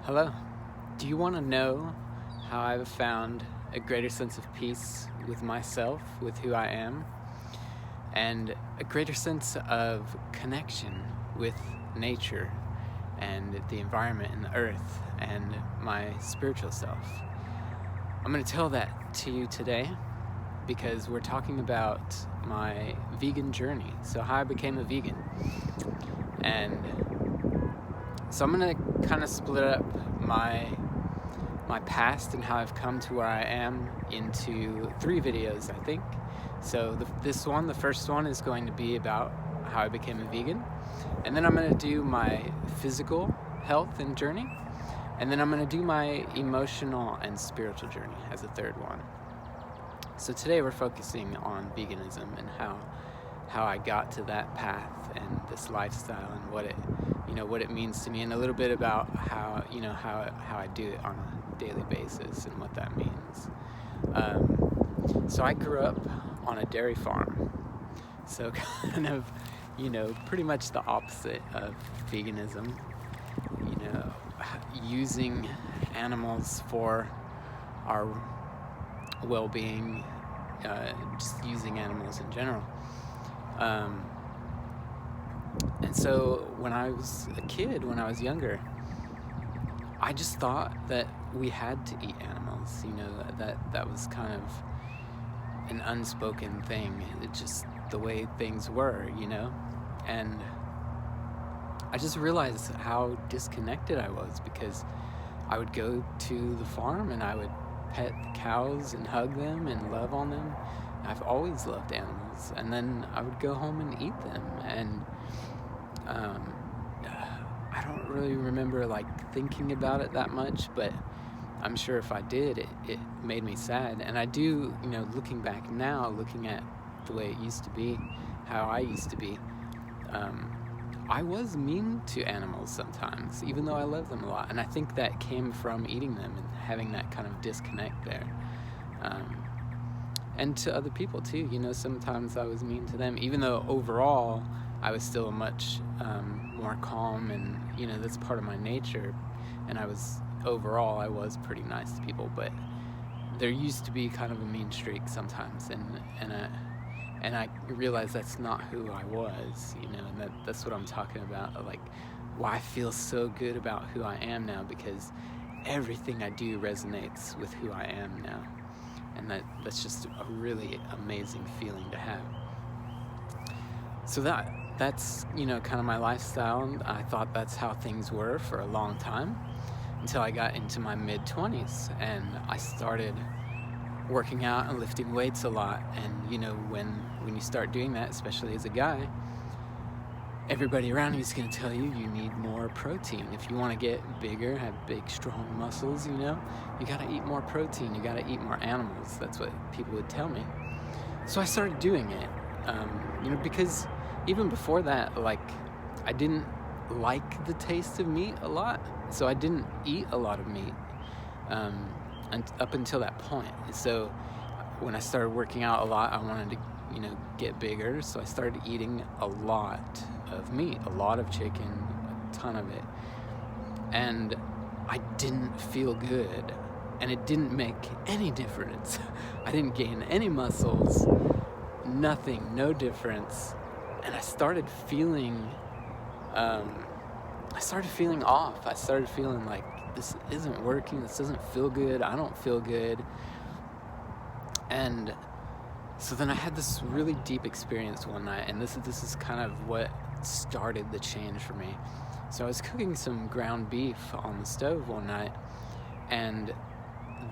Hello. Do you want to know how I've found a greater sense of peace with myself, with who I am, and a greater sense of connection with nature and the environment and the earth and my spiritual self? I'm going to tell that to you today because we're talking about my vegan journey. So how I became a vegan. And so I'm going to kind of split up my past and how I've come to where I am into 3 videos, I think. So the first one is going to be about how I became a vegan. And then I'm going to do my physical health and journey. And then I'm going to do my emotional and spiritual journey as a third one. So today we're focusing on veganism and how I got to that path and this lifestyle and what it means to me, and a little bit about how I do it on a daily basis and what that means. So I grew up on a dairy farm, so kind of pretty much the opposite of veganism, using animals for our well-being, just using animals in general. And so when I was a kid, when I was younger, I just thought that we had to eat animals, that was kind of an unspoken thing. It's just the way things were, and I just realized how disconnected I was, because I would go to the farm and I would pet the cows and hug them and love on them. I've always loved animals, and then I would go home and eat them, and I don't really remember thinking about it that much, but I'm sure if I did, it made me sad. And I do, looking back now, looking at the way it used to be, how I used to be, I was mean to animals sometimes, even though I love them a lot. And I think that came from eating them and having that kind of disconnect there. And to other people too, sometimes I was mean to them, even though overall I was still much more calm, and that's part of my nature, and I was pretty nice to people, but there used to be kind of a mean streak sometimes, and I realized that's not who I was, and that's what I'm talking about, why I feel so good about who I am now, because everything I do resonates with who I am now. And that's just a really amazing feeling to have. So that's kind of my lifestyle. I thought that's how things were for a long time, until I got into my mid-20s and I started working out and lifting weights a lot. And when you start doing that, especially as a guy, everybody around you is going to tell you need more protein. If you want to get bigger, have big, strong muscles, you got to eat more protein. You got to eat more animals. That's what people would tell me. So I started doing it, because even before that, I didn't like the taste of meat a lot. So I didn't eat a lot of meat up until that point. So when I started working out a lot, I wanted to get bigger, so I started eating a lot of meat, a lot of chicken, a ton of it, and I didn't feel good, and it didn't make any difference. I didn't gain any muscles, nothing, no difference, and I started feeling off. I started feeling like this isn't working, this doesn't feel good, I don't feel good. And so then I had this really deep experience one night, and this is kind of what started the change for me. So I was cooking some ground beef on the stove one night, and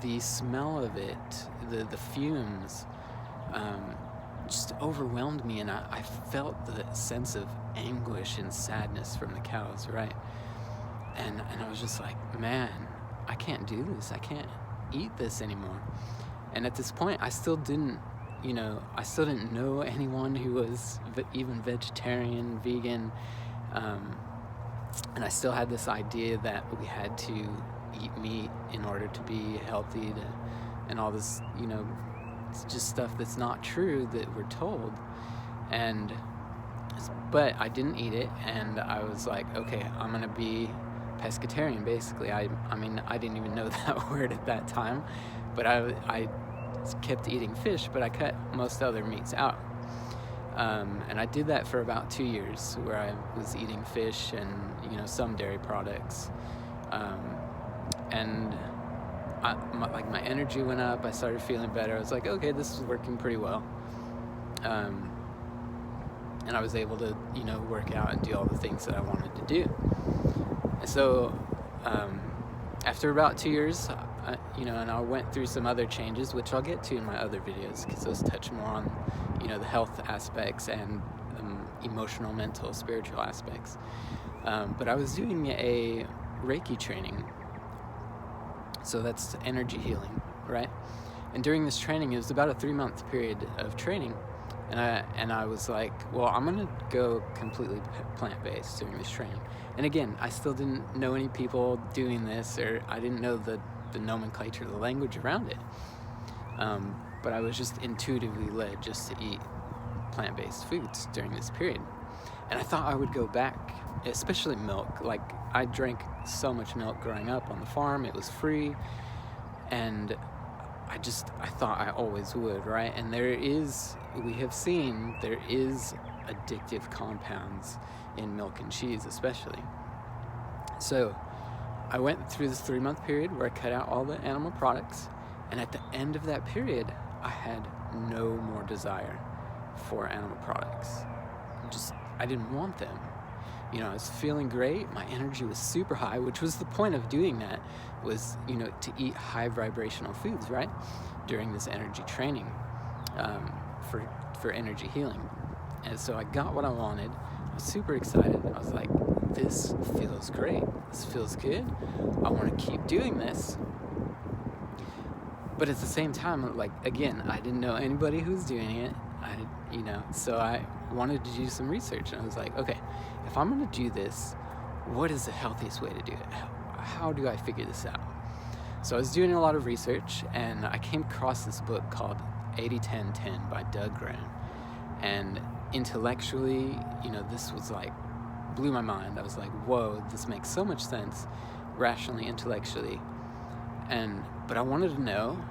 the smell of it, the fumes, just overwhelmed me, and I felt the sense of anguish and sadness from the cows, right? And I was just like, man, I can't do this. I can't eat this anymore. And at this point, I still didn't know anyone who was even vegetarian, vegan, and I still had this idea that we had to eat meat in order to be healthy, and all this, it's just stuff that's not true that we're told. But I didn't eat it, and I was like, okay, I'm gonna be pescatarian, basically. I mean, I didn't even know that word at that time, but I kept eating fish, but I cut most other meats out. And I did that for about 2 years, where I was eating fish and, some dairy products. And my energy went up. I started feeling better. I was like, okay, this is working pretty well. And I was able to, work out and do all the things that I wanted to do. And so, after about 2 years, and I went through some other changes, which I'll get to in my other videos, because those touch more on, the health aspects and emotional, mental, spiritual aspects. But I was doing a Reiki training. So that's energy healing, right? And during this training, it was about a 3-month period of training. And I was like, well, I'm going to go completely plant-based during this training. And again, I still didn't know any people doing this, or I didn't know the nomenclature, the language around it. But I was just intuitively led just to eat plant-based foods during this period. And I thought I would go back, especially milk. Like, I drank so much milk growing up on the farm. It was free. And I thought I always would, right? And we have seen there is addictive compounds in milk and cheese, especially. So I went through this 3-month period where I cut out all the animal products. And at the end of that period, I had no more desire for animal products. I didn't want them. I was feeling great. My energy was super high, which was the point of doing that, was, to eat high vibrational foods, right? During this energy training, for energy healing. And so I got what I wanted. I was super excited. I was like, this feels great. This feels good. I want to keep doing this. But at the same time, like, again, I didn't know anybody who's doing it. So I wanted to do some research, and I was like, okay, if I'm going to do this, what is the healthiest way to do it? How do I figure this out? So I was doing a lot of research, and I came across this book called 80-10-10 by Doug Graham. And intellectually, this was like, blew my mind. I was like, whoa, this makes so much sense, rationally, intellectually. But I wanted to know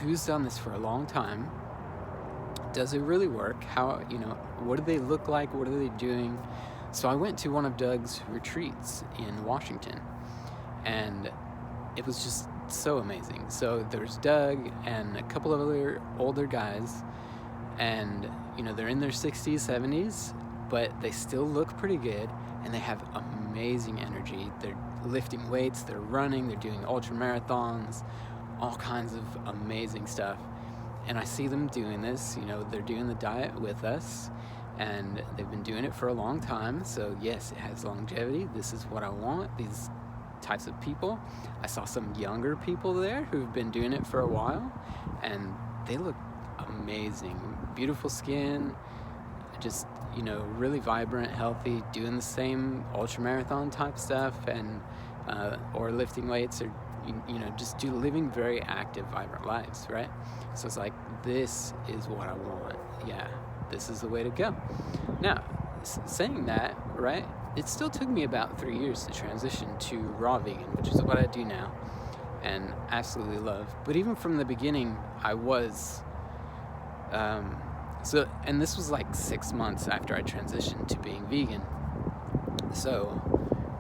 who's done this for a long time. Does it really work? How, what do they look like? What are they doing? So I went to one of Doug's retreats in Washington, and it was just so amazing. So there's Doug and a couple of other older guys, and, they're in their 60s, 70s, but they still look pretty good, and they have amazing energy. They're lifting weights, they're running, they're doing ultra marathons, all kinds of amazing stuff. And I see them doing this, they're doing the diet with us, and they've been doing it for a long time. So yes, it has longevity. This is what I want, these types of people. I saw some younger people there who've been doing it for a while, and they look amazing. Beautiful skin, just, really vibrant, healthy, doing the same ultramarathon type stuff, and or lifting weights, or just living very active, vibrant lives, right? So it's like, this is what I want. Yeah, this is the way to go. Now, saying that, right, it still took me about 3 years to transition to raw vegan, which is what I do now and absolutely love. But even from the beginning, I was, and this was like 6 months after I transitioned to being vegan. So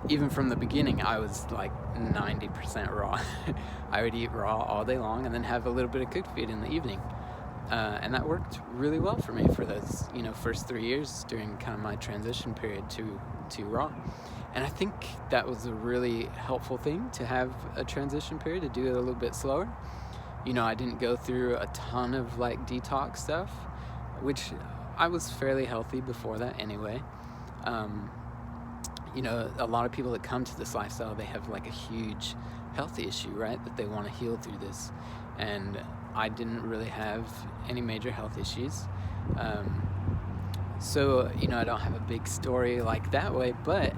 even from the beginning, I was like 90% raw. I would eat raw all day long and then have a little bit of cooked food in the evening. And that worked really well for me for those, first 3 years during kind of my transition period to raw. And I think that was a really helpful thing, to have a transition period, to do it a little bit slower. I didn't go through a ton of like detox stuff, which I was fairly healthy before that anyway. A lot of people that come to this lifestyle, they have like a huge health issue, right? That they want to heal through this. And I didn't really have any major health issues. So, I don't have a big story like that way, but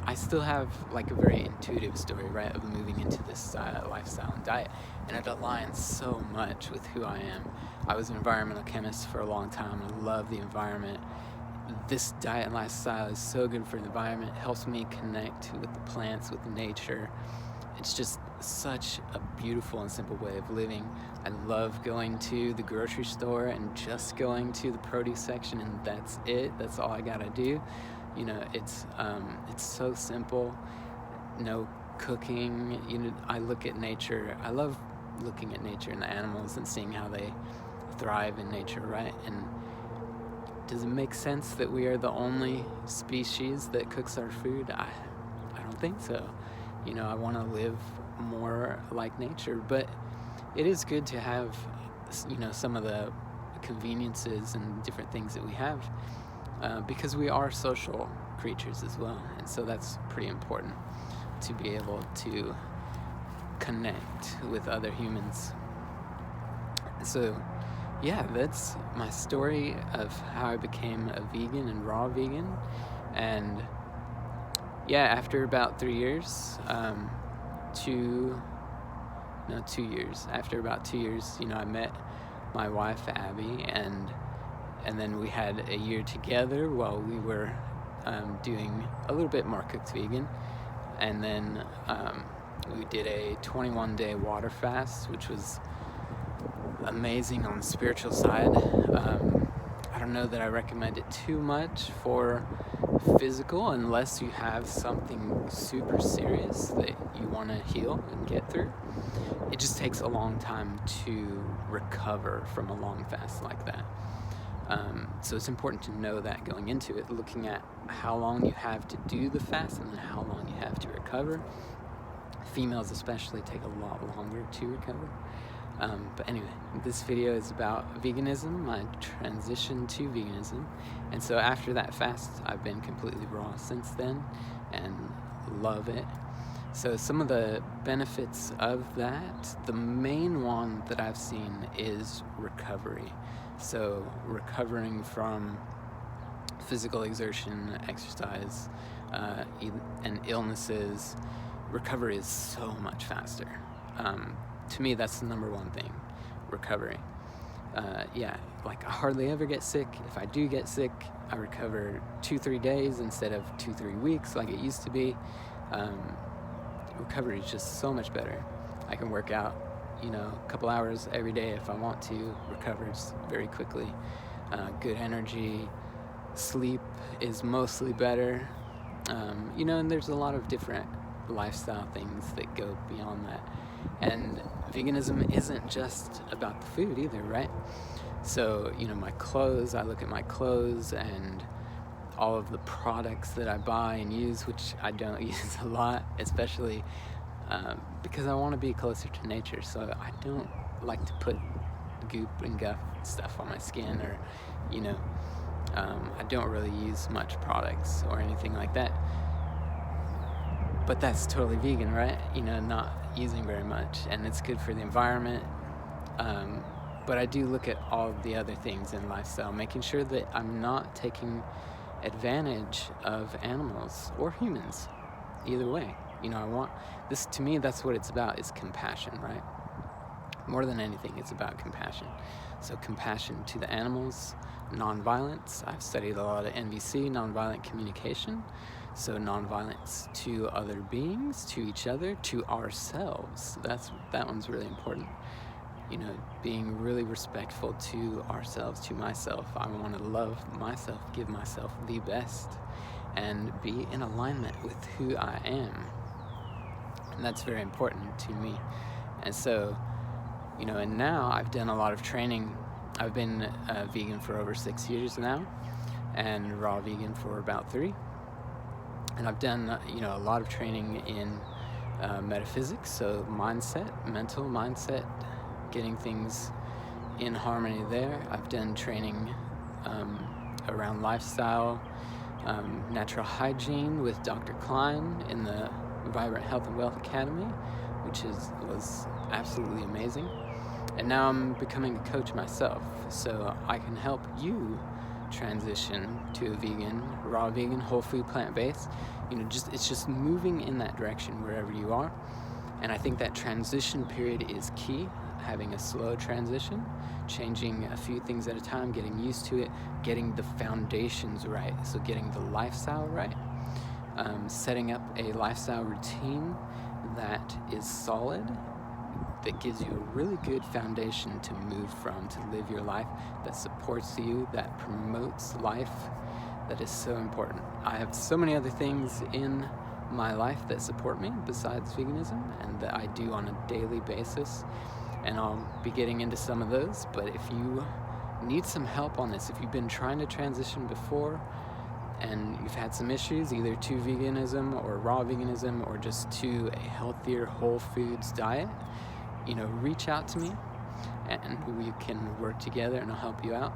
I still have like a very intuitive story, right? Of moving into this lifestyle and diet. And it aligns so much with who I am. I was an environmental chemist for a long time. I love the environment. this diet and lifestyle is so good for the environment. It helps me connect with the plants, with nature. It's just such a beautiful and simple way of living. I love going to the grocery store and just going to the produce section, and that's it. That's all I gotta do. It's so simple. No cooking. I look at nature. I love looking at nature and the animals and seeing how they thrive in nature, right? And does it make sense that we are the only species that cooks our food? I don't think so. I want to live more like nature, but it is good to have, some of the conveniences and different things that we have, because we are social creatures as well, and so that's pretty important to be able to connect with other humans. So yeah, that's my story of how I became a vegan and raw vegan. And yeah, after about 3 years, 2 years. After about 2 years, I met my wife Abby, and then we had a year together while we were doing a little bit more cooked vegan, and then we did a 21-day water fast, which was amazing on the spiritual side. I don't know that I recommend it too much for physical unless you have something super serious that you want to heal and get through. It just takes a long time to recover from a long fast like that. So it's important to know that going into it, looking at how long you have to do the fast and then how long you have to recover. Females especially take a lot longer to recover. But anyway, this video is about veganism, my transition to veganism. And so after that fast, I've been completely raw since then and love it. So some of the benefits of that, the main one that I've seen is recovery. So recovering from physical exertion, exercise, and illnesses, recovery is so much faster. To me, that's the number one thing, recovery. I hardly ever get sick. If I do get sick, I recover 2-3 days instead of 2-3 weeks like it used to be. Recovery is just so much better. I can work out, a couple hours every day if I want to, recovers very quickly. Good energy, sleep is mostly better. And there's a lot of different lifestyle things that go beyond that. And veganism isn't just about the food either, right? So, my clothes, I look at my clothes and all of the products that I buy and use, which I don't use a lot, especially because I want to be closer to nature. So I don't like to put goop and guff stuff on my skin, or, I don't really use much products or anything like that. But that's totally vegan, right? Not using very much, and it's good for the environment. But I do look at all of the other things in lifestyle, making sure that I'm not taking advantage of animals or humans, either way. I want this, to me, that's what it's about, is compassion, right? More than anything, it's about compassion. So compassion to the animals, nonviolence. I've studied a lot of NVC, nonviolent communication. So nonviolence to other beings, to each other, to ourselves. That one's really important. Being really respectful to ourselves, to myself. I want to love myself, give myself the best, and be in alignment with who I am. And that's very important to me. And so, and now I've done a lot of training. I've been vegan for over 6 years now, and raw vegan for about 3. And I've done, a lot of training in metaphysics, so mindset, mental mindset, getting things in harmony there. I've done training around lifestyle, natural hygiene with Dr. Klein in the Vibrant Health and Wealth Academy, which was absolutely amazing. And now I'm becoming a coach myself, so I can help you transition to a vegan, raw vegan, whole food, plant-based. It's just moving in that direction wherever you are. And I think that transition period is key. having a slow transition, changing a few things at a time, getting used to it, getting the foundations right, so getting the lifestyle right, setting up a lifestyle routine that is solid, that gives you a really good foundation to move from, to live your life, that supports you, that promotes life. That is so important. I have so many other things in my life that support me besides veganism and that I do on a daily basis, and I'll be getting into some of those. But if you need some help on this, if you've been trying to transition before and you've had some issues either to veganism or raw veganism or just to a healthier whole foods diet, reach out to me and we can work together and I'll help you out.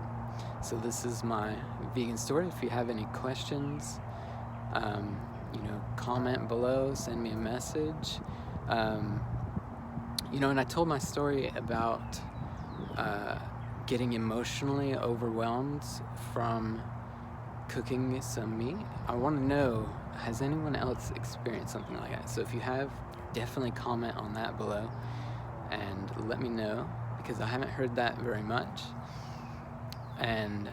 So this is my vegan story. If you have any questions, comment below, send me a message. And I told my story about getting emotionally overwhelmed from cooking some meat. I want to know, has anyone else experienced something like that? So if you have, definitely comment on that below and let me know, because I haven't heard that very much. And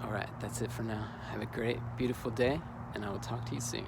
all right, that's it for now. Have a great, beautiful day, and I will talk to you soon.